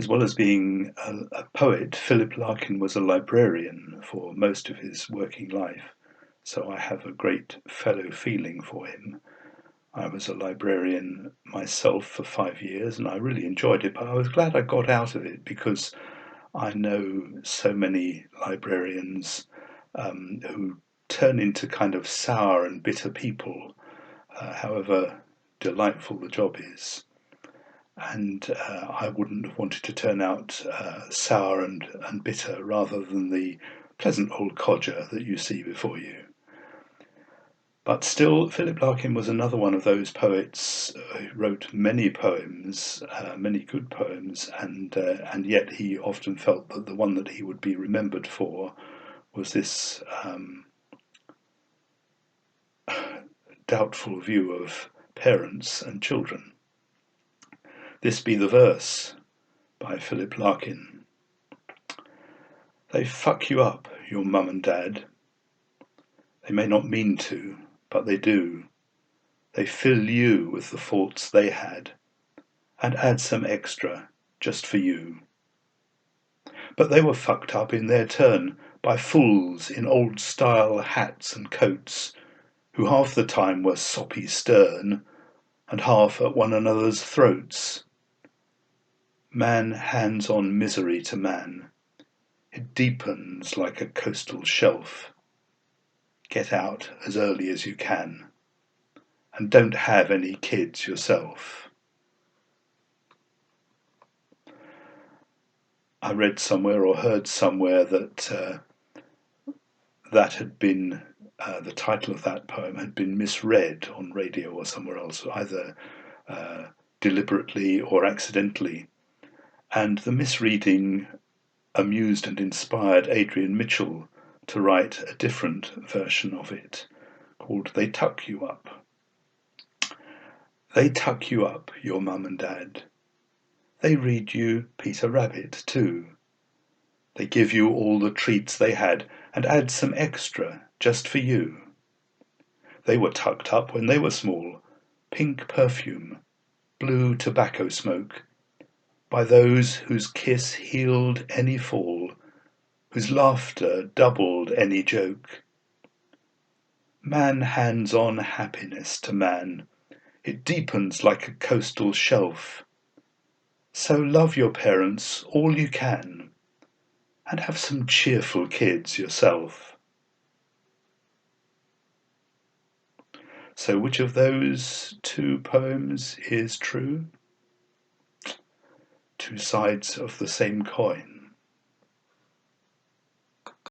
As well as being a poet, Philip Larkin was a librarian for most of his working life, so I have a great fellow feeling for him. I was a librarian myself for 5 years and I really enjoyed it, but I was glad I got out of it because I know so many librarians who turn into kind of sour and bitter people, however delightful the job is. And I wouldn't have wanted to turn out sour and bitter rather than the pleasant old codger that you see before you. But still, Philip Larkin was another one of those poets who wrote many poems, many good poems, and yet he often felt that the one that he would be remembered for was this doubtful view of parents and children. This be the verse by Philip Larkin. They fuck you up, your mum and dad. They may not mean to, but they do. They fill you with the faults they had, and add some extra just for you. But they were fucked up in their turn by fools in old-style hats and coats, who half the time were soppy stern, and half at one another's throats. Man hands on misery to man. It deepens like a coastal shelf. Get out as early as you can. And don't have any kids yourself. I read somewhere or heard somewhere that that had been, the title of that poem had been misread on radio or somewhere else, either deliberately or accidentally. And the misreading amused and inspired Adrian Mitchell to write a different version of it, called They Tuck You Up. They tuck you up, your mum and dad. They read you Peter Rabbit too. They give you all the treats they had and add some extra just for you. They were tucked up when they were small, pink perfume, blue tobacco smoke, by those whose kiss healed any fall, whose laughter doubled any joke. Man hands on happiness to man. It deepens like a coastal shelf. So love your parents all you can, and have some cheerful kids yourself. So which of those two poems is true? Two sides of the same coin.